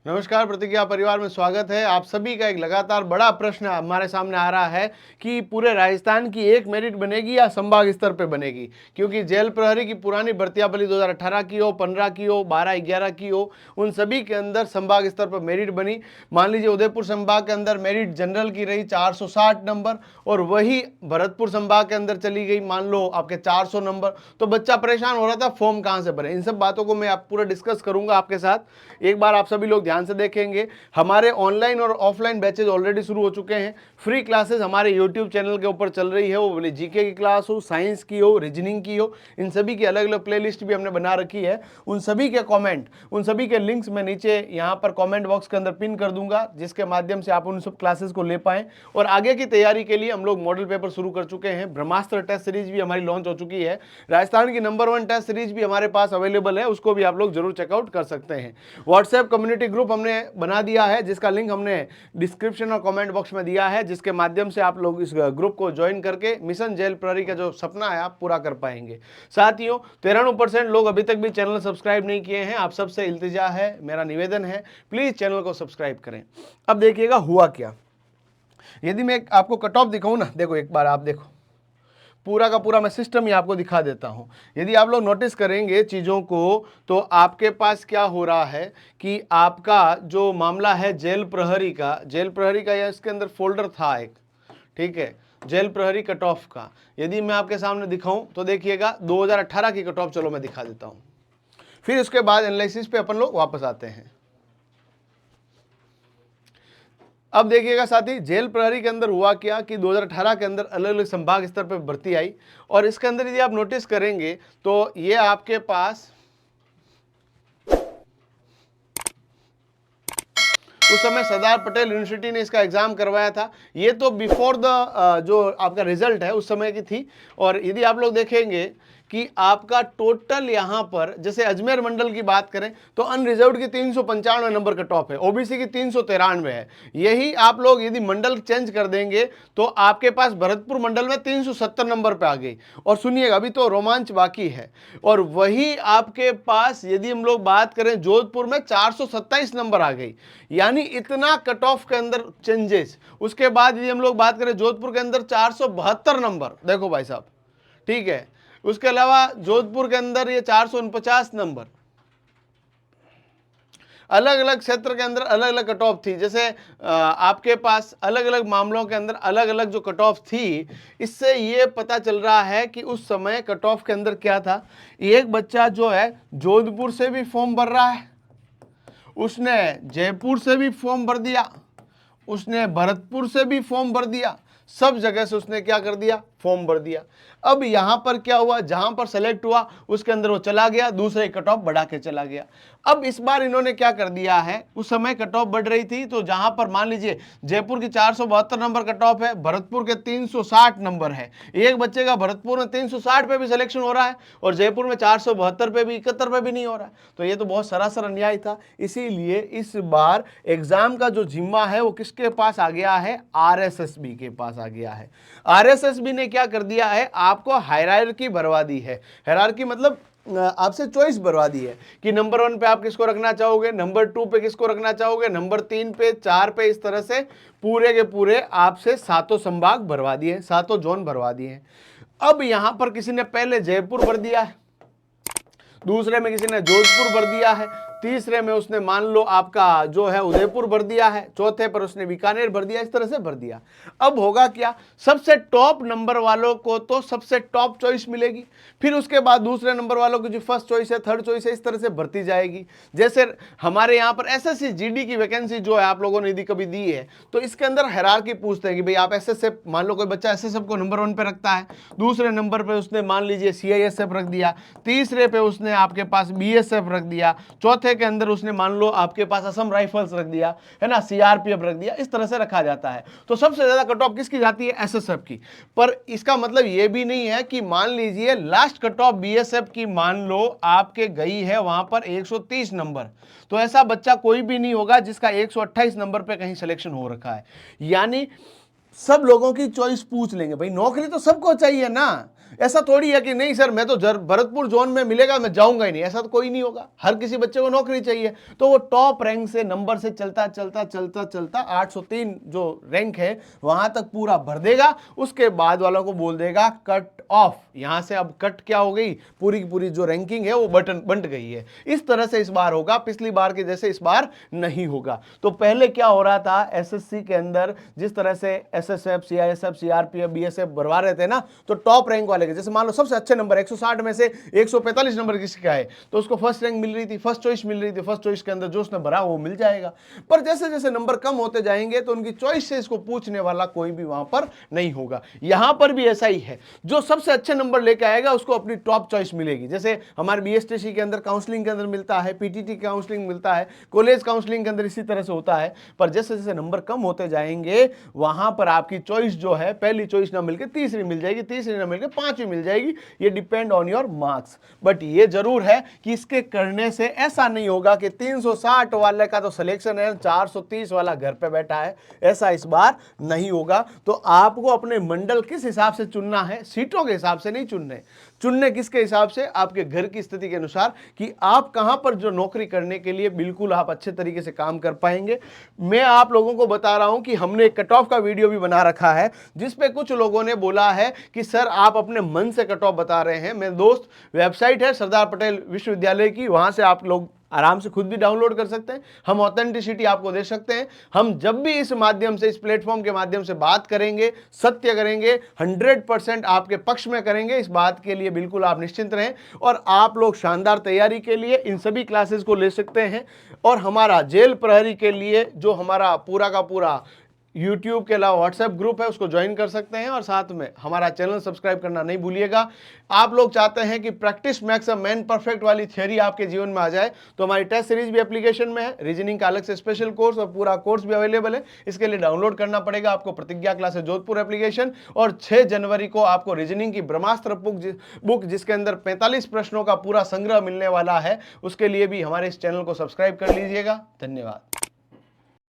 नमस्कार, प्रतिज्ञा परिवार में स्वागत है। आप सभी का एक लगातार बड़ा प्रश्न हमारे सामने आ रहा है कि पूरे राजस्थान की एक मेरिट बनेगी या संभाग स्तर पे बनेगी, क्योंकि जेल प्रहरी की पुरानी भर्तियां भले 2018 की हो, 15 की हो, 12-11 की हो, उन सभी के अंदर संभाग स्तर पर मेरिट बनी। मान लीजिए उदयपुर संभाग के अंदर मेरिट जनरल की रही 460 नंबर, और वही भरतपुर संभाग के अंदर चली गई मान लो आपके 400 नंबर। तो बच्चा परेशान हो रहा था फॉर्म कहाँ से भरे। इन सब बातों को मैं आप पूरा डिस्कस करूंगा आपके साथ। एक बार आप सभी लोग ध्यान से देखेंगे। हमारे ऑनलाइन और ऑफलाइन बैचेज ऑलरेडी शुरू हो चुके हैं। फ्री क्लासेस हमारे यूट्यूब चैनल के ऊपर चल रही है, वो बोले जीके की क्लास हो, साइंस की हो, रीजनिंग की हो, इन सभी की अलग अलग प्लेलिस्ट भी हमने बना रखी है। उन सभी के कमेंट, उन सभी के लिंक्स मैं नीचे यहाँ पर कमेंट बॉक्स के अंदर पिन कर दूंगा, जिसके माध्यम से आप उन सब क्लासेस को ले पाएं। और आगे की तैयारी के लिए हम लोग मॉडल पेपर शुरू कर चुके हैं। ब्रह्मास्त्र टेस्ट सीरीज भी हमारी लॉन्च हो चुकी है। राजस्थान की नंबर 1 टेस्ट सीरीज भी हमारे पास अवेलेबल है, उसको भी आप लोग जरूर चेकआउट कर सकते हैं। व्हाट्सएप कम्युनिटी ग्रुप हमने बना दिया है, जिसका लिंक हमने डिस्क्रिप्शन और कमेंट बॉक्स में दिया है, जिसके माध्यम से आप लोग इस ग्रुप को ज्वाइन करके मिशन जेल प्रहरी का जो सपना है आप पूरा कर पाएंगे। साथियों, 93% लोग अभी तक भी चैनल सब्सक्राइब नहीं किए हैं। आप सबसे इल्तिजा है, मेरा निवेदन है, प्लीज चैनल को सब्सक्राइब करें। अब देखिएगा हुआ क्या। यदि मैं आपको कट ऑफ दिखाऊं ना, देखो एक बार आप देखो, पूरा का पूरा मैं सिस्टम ही आपको दिखा देता हूं। यदि आप लोग नोटिस करेंगे चीज़ों को, तो आपके पास क्या हो रहा है कि आपका जो मामला है जेल प्रहरी का या इसके अंदर फोल्डर था एक, ठीक है, जेल प्रहरी कट ऑफ का। यदि मैं आपके सामने दिखाऊं तो देखिएगा 2018 की कट ऑफ, चलो मैं दिखा देता हूं, फिर उसके बाद एनालिसिस पे अपन लोग वापस आते हैं। अब देखिएगा साथी, जेल प्रहरी के अंदर हुआ क्या कि 2018 के अंदर अलग अलग संभाग स्तर पर भर्ती आई, और इसके अंदर यदि आप नोटिस करेंगे तो ये आपके पास उस समय सरदार पटेल यूनिवर्सिटी ने इसका एग्जाम करवाया था। ये तो बिफोर द जो आपका रिजल्ट है उस समय की थी। और यदि आप लोग देखेंगे कि आपका टोटल यहां पर जैसे अजमेर मंडल की बात करें तो अनरिजर्व्ड की 395 नंबर का टॉप है, ओबीसी की 393 है। यही आप लोग यदि मंडल चेंज कर देंगे तो आपके पास भरतपुर मंडल में 370 नंबर पे आ गई। और सुनिएगा, अभी तो रोमांच बाकी है। और वही आपके पास यदि हम लोग बात करें जोधपुर में 427 नंबर आ गई, यानी इतना कट ऑफ के अंदर चेंजेस। उसके बाद यदि हम लोग बात करें जोधपुर के अंदर 472 नंबर, देखो भाई साहब, ठीक है। उसके अलावा जोधपुर के अंदर ये 449 नंबर। अलग अलग क्षेत्र के अंदर अलग अलग कट ऑफ थी। जैसे आपके पास अलग अलग मामलों के अंदर अलग अलग जो कट ऑफ थी, इससे ये पता चल रहा है कि उस समय कट ऑफ के अंदर क्या था। एक बच्चा जो है जोधपुर से भी फॉर्म भर रहा है, उसने जयपुर से भी फॉर्म भर दिया, उसने भरतपुर से भी फॉर्म भर दिया, सब जगह से उसने क्या कर दिया, फॉर्म भर दिया। अब यहां पर क्या हुआ, जहां पर सेलेक्ट हुआ उसके अंदर वो चला गया, दूसरे कट ऑफ बढ़ा के चला गया। अब इस बार इन्होंने क्या कर दिया है, उस समय कट ऑफ बढ़ रही थी तो जहां पर मान लीजिए जयपुर की 472 नंबर कट ऑफ है, भरतपुर के 360 नंबर है, एक बच्चे का भरतपुर में 360 पे भी सिलेक्शन हो रहा है और जयपुर में 472 पे भी, 71 पे भी नहीं हो रहा है। तो ये तो बहुत सरासर अन्याय था। इसीलिए इस बार एग्जाम का जो जिम्मा है वो किसके पास आ गया है, आरएसएसबी के पास आ गया है। आरएसएसबी ने क्या कर दिया है, आपको हायरार्की भरवा दी है। हायरार्की मतलब आपसे चॉइस भरवा दी है कि नंबर 1 पे आप किसको रखना चाहोगे, नंबर 2 पे किसको रखना चाहोगे, नंबर 3 पे, 4 पे, इस तरह से पूरे के पूरे आपसे सातों संभाग भरवा दिए, सातों जोन भरवा दिए। अब यहां पर किसी ने पहले जयपुर भर दिया है, दूसरे में किसी ने जोधपुर भर दिया है, तीसरे में उसने मान लो आपका जो है उदयपुर भर दिया है, चौथे पर उसने बीकानेर भर दिया, इस तरह से भर दिया। अब होगा क्या, सबसे टॉप नंबर वालों को तो सबसे टॉप चॉइस मिलेगी, फिर उसके बाद दूसरे नंबर वालों की जो फर्स्ट चॉइस है, थर्ड चॉइस है, इस तरह से भरती जाएगी। जैसे हमारे यहाँ पर एसएससी जीडी की वैकेंसी जो है आप लोगों ने यदि कभी दी है तो इसके अंदर हायरार्की पूछते हैं कि भाई आप एसएसएफ, मान लो कोई बच्चा एसएसएफ को नंबर 1 पे रखता है, दूसरे नंबर पे उसने मान लीजिए सीआईएसएफ रख दिया, तीसरे पे उसने आपके पास बीएसएफ रख दिया, चौथे के अंदर उसने मान लो आपके पास असम राइफल्स रख दिया है ना, सीआरपीएफ रख दिया, इस तरह से रखा जाता है। तो सबसे ज्यादा कट ऑफ किसकी जाती है, एसएसएफ की। पर इसका मतलब यह भी नहीं है कि मान लीजिए लास्ट कट ऑफ बीएसएफ की मान लो आपके गई है वहां पर 130 नंबर, तो ऐसा बच्चा कोई भी नहीं होगा जिसका 128 नंबर पे कहीं सिलेक्शन हो रखा है। यानी सब लोगों की चॉइस पूछ लेंगे। भाई नौकरी तो सबको चाहिए ना, ऐसा थोड़ी है कि नहीं सर मैं तो भरतपुर जोन में मिलेगा मैं जाऊंगा ही नहीं, ऐसा तो कोई नहीं होगा। हर किसी बच्चे को नौकरी चाहिए। तो वो टॉप रैंक से नंबर से चलता चलता चलता चलता 803 जो रैंक है वहां तक पूरा भर देगा। उसके बाद वालों को बोल देगा कट ऑफ। यहां से अब कट क्या हो गई, पूरी की पूरी जो रैंकिंग है वो बंट गई है। इस तरह से इस बार होगा, पिछली बार के जैसे इस बार नहीं होगा। तो पहले क्या हो रहा था एसएससी के अंदर, जिस तरह से एसएसएफ, सीआईएसएफ, सीआरपीएफ, बीएसएफ भरवा रहे थे ना, तो टॉप रैंक वाले के, जैसे मान लो सबसे अच्छे नंबर 160 में से 145 नंबर किसी का है तो उसको फर्स्ट रैंक मिल रही थी, फर्स्ट चॉइस मिल रही थी। फर्स्ट चॉइस के अंदर जो उसने भरा वो मिल जाएगा। पर जैसे जैसे नंबर कम होते जाएंगे तो उनकी चॉइस से इसको पूछने वाला कोई भी वहां पर नहीं होगा। यहां पर भी ऐसा ही है, जो सबसे अच्छे नंबर लेके आएगा उसको अपनी टॉप चॉइस मिलेगी। जैसे हमारे बीएसटीसी के अंदर काउंसलिंग के अंदर मिलता है, पीटीटी काउंसलिंग मिलता है, कॉलेज काउंसलिंग के अंदर इसी तरह से होता है। पर जैसे जैसे नंबर कम होते जाएंगे वहां पर आपकी चॉइस जो है, पहली चॉइस ना मिलकर तीसरी मिल जाएगी, तीसरी ना मिलकर पांचवी मिल जाएगी। ये depend on your marks. But ये जरूर है कि इसके करने से ऐसा नहीं होगा कि 360 वाले का तो सिलेक्शन है, 430 वाला घर पे बैठा है, ऐसा इस बार नहीं होगा। तो आपको अपने मंडल किस हिसाब से चुनना है, सीटों के हिसाब से नहीं चुनने किसके हिसाब से, आपके घर की स्थिति के अनुसार कि आप कहां पर जो नौकरी करने के लिए बिल्कुल आप अच्छे तरीके से काम कर पाएंगे। मैं आप लोगों को बता रहा हूं कि हमने एक कट ऑफ का वीडियो भी बना रखा है जिसपे कुछ लोगों ने बोला है कि सर आप अपने मन से कट ऑफ बता रहे हैं। मेरे दोस्त, वेबसाइट है सरदार पटेल विश्वविद्यालय की, वहां से आप लोग आराम से खुद भी डाउनलोड कर सकते हैं। हम ऑथेंटिसिटी आपको दे सकते हैं। हम जब भी इस माध्यम से, इस प्लेटफॉर्म के माध्यम से बात करेंगे, सत्य करेंगे, 100% आपके पक्ष में करेंगे। इस बात के लिए बिल्कुल आप निश्चिंत रहें। और आप लोग शानदार तैयारी के लिए इन सभी क्लासेस को ले सकते हैं। और हमारा जेल प्रहरी के लिए जो हमारा पूरा का पूरा YouTube के अलावा व्हाट्सएप ग्रुप है उसको ज्वाइन कर सकते हैं। और साथ में हमारा चैनल सब्सक्राइब करना नहीं भूलिएगा। आप लोग चाहते हैं कि प्रैक्टिस मैक्स मैन परफेक्ट वाली थियरी आपके जीवन में आ जाए तो हमारी टेस्ट सीरीज भी एप्लीकेशन में है, रीजनिंग का अलग से स्पेशल कोर्स और पूरा कोर्स भी अवेलेबल है। इसके लिए डाउनलोड करना पड़ेगा आपको प्रतिज्ञा क्लासेस जोधपुर एप्लीकेशन। और 6 जनवरी को आपको रीजनिंग की ब्रह्मास्त्र बुक जिसके अंदर 45 प्रश्नों का पूरा संग्रह मिलने वाला है, उसके लिए भी हमारे इस चैनल को सब्सक्राइब कर लीजिएगा। धन्यवाद।